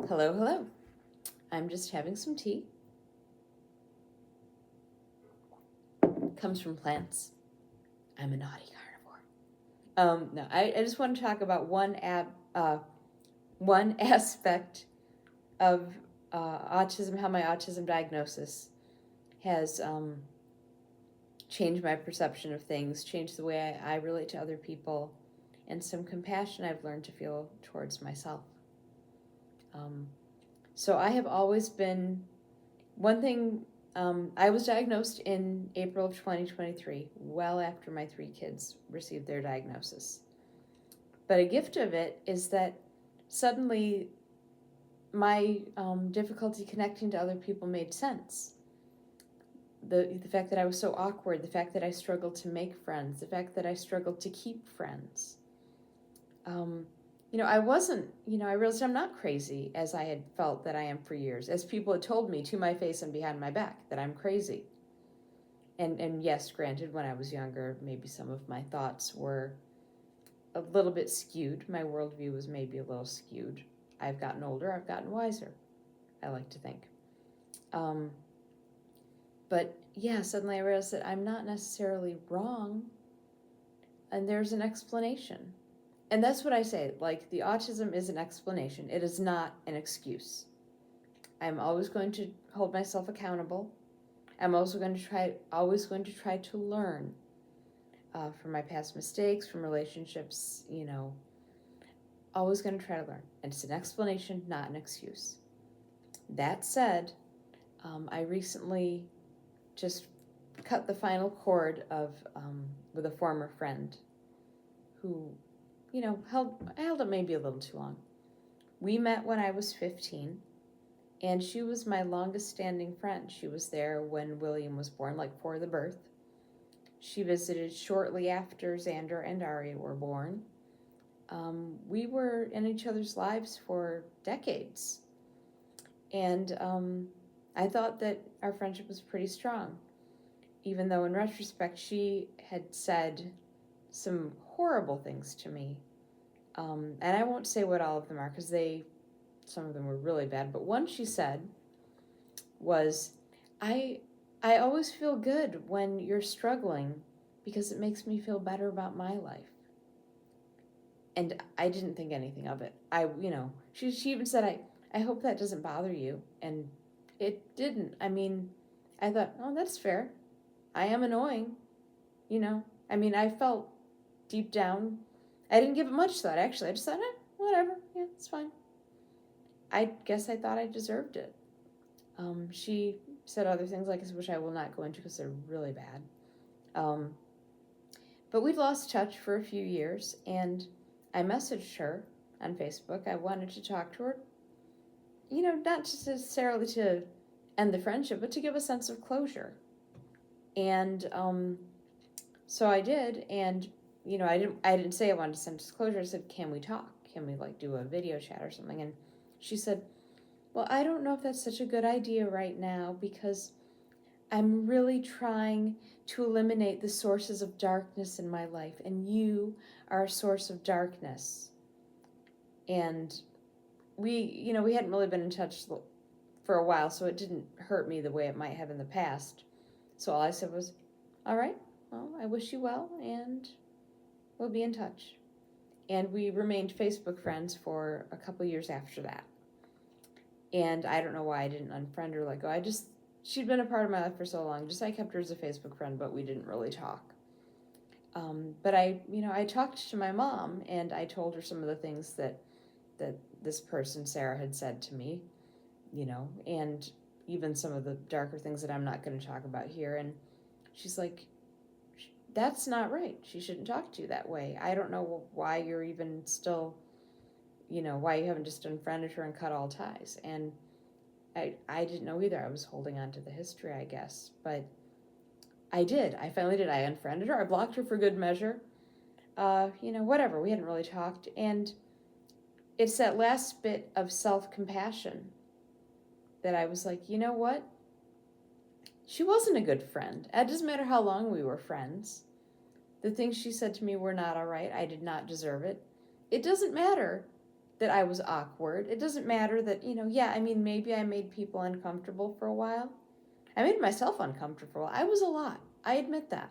Hello, hello. I'm just having some tea. Comes from plants. I'm a naughty carnivore. No, I just want to talk about one aspect of autism, how my autism diagnosis has changed my perception of things, changed the way I relate to other people, and some compassion I've learned to feel towards myself. So I have always been, one thing, I was diagnosed in April of 2023, well after my 3 kids received their diagnosis. But a gift of it is that suddenly my difficulty connecting to other people made sense. The fact that I was so awkward, the fact that I struggled to make friends, the fact that I struggled to keep friends. I wasn't, I realized I'm not crazy as I had felt that I am for years, as people had told me to my face and behind my back that I'm crazy. And yes, granted, when I was younger, maybe some of my thoughts were a little bit skewed. My worldview was maybe a little skewed. I've gotten older, I've gotten wiser, I like to think. But yeah, suddenly I realized that I'm not necessarily wrong, and there's an explanation. And that's what I say, like, the autism is an explanation. It is not an excuse. I'm always going to hold myself accountable. I'm also always going to try to learn from my past mistakes, from relationships, always going to try to learn. And it's an explanation, not an excuse. That said, I recently just cut the final cord with a former friend who, I held up maybe a little too long. We met when I was 15, and she was my longest standing friend. She was there when William was born, like for the birth. She visited shortly after Xander and Aria were born. We were in each other's lives for decades. And I thought that our friendship was pretty strong, even though in retrospect she had said some horrible things to me. And I won't say what all of them are, because some of them were really bad. But one she said was, I always feel good when you're struggling because it makes me feel better about my life. And I didn't think anything of it. She even said, I hope that doesn't bother you. And it didn't. I mean, I thought, oh, that's fair. I am annoying. I felt deep down, I didn't give it much thought, actually. I just thought, whatever. Yeah, it's fine. I guess I thought I deserved it. She said other things, like, which I will not go into because they're really bad. But we'd lost touch for a few years, and I messaged her on Facebook. I wanted to talk to her, not necessarily to end the friendship, but to give a sense of closure. And so I did, and I didn't say I wanted to send disclosure. I said, can we talk? Can we do a video chat or something? And she said, well, I don't know if that's such a good idea right now, because I'm really trying to eliminate the sources of darkness in my life, and you are a source of darkness. And we hadn't really been in touch for a while, so it didn't hurt me the way it might have in the past. So all I said was, all right, well, I wish you well, and we'll be in touch. And we remained Facebook friends for a couple years after that. And I don't know why I didn't unfriend her. She'd been a part of my life for so long. I kept her as a Facebook friend, but we didn't really talk. But I talked to my mom, and I told her some of the things that this person, Sarah, had said to me, and even some of the darker things that I'm not going to talk about here. And she's like, that's not right. She shouldn't talk to you that way. I don't know why you're even still, why you haven't just unfriended her and cut all ties. And I didn't know either. I was holding on to the history, I guess. But I did. I finally did. I unfriended her. I blocked her for good measure. Whatever. We hadn't really talked. And it's that last bit of self-compassion that I was like, you know what? She wasn't a good friend. It doesn't matter how long we were friends. The things she said to me were not all right. I did not deserve it. It doesn't matter that I was awkward. It doesn't matter that, yeah, I mean, maybe I made people uncomfortable for a while. I made myself uncomfortable. I was a lot. I admit that.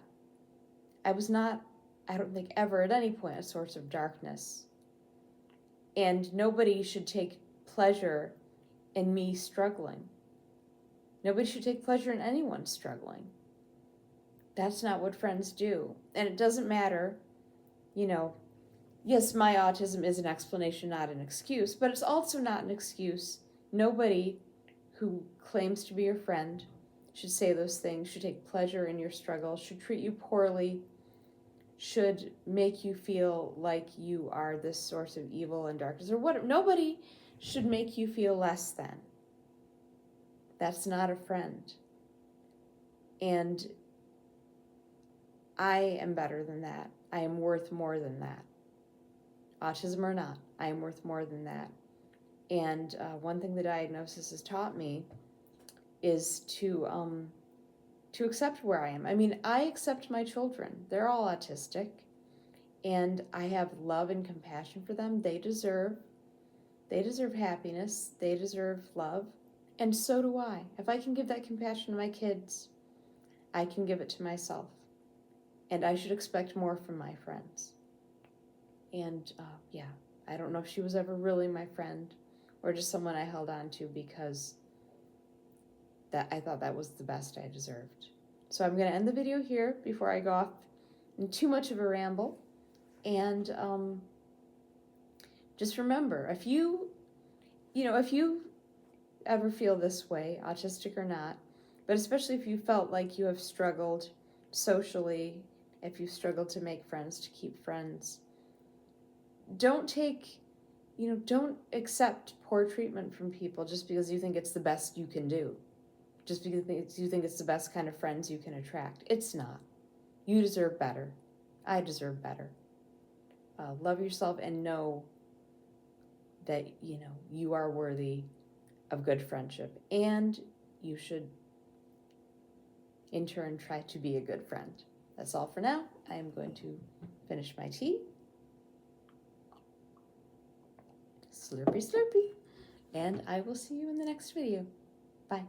I was not, I don't think, ever at any point a source of darkness. And nobody should take pleasure in me struggling. Nobody should take pleasure in anyone struggling. That's not what friends do. And it doesn't matter, yes, my autism is an explanation, not an excuse, but it's also not an excuse. Nobody who claims to be your friend should say those things, should take pleasure in your struggle, should treat you poorly, should make you feel like you are this source of evil and darkness or whatever. Nobody should make you feel less than. That's not a friend. And I am better than that. I am worth more than that. Autism or not, I am worth more than that. And one thing the diagnosis has taught me is to accept where I am. I mean, I accept my children. They're all autistic, and I have love and compassion for them. They deserve happiness. They deserve love, and so do I. If I can give that compassion to my kids, I can give it to myself, and I should expect more from my friends. And yeah, I don't know if she was ever really my friend or just someone I held on to because that I thought that was the best I deserved. So I'm going to end the video here before I go off in too much of a ramble. And just remember, if you ever feel this way, autistic or not, but especially if you felt like you have struggled socially, if you struggled to make friends, to keep friends, don't accept poor treatment from people just because you think it's the best you can do. Just because you think it's the best kind of friends you can attract. It's not. You deserve better. I deserve better. Love yourself and know that, you are worthy of good friendship. And you should, in turn, try to be a good friend. That's all for now. I am going to finish my tea. Slurpy, slurpy. And I will see you in the next video. Bye.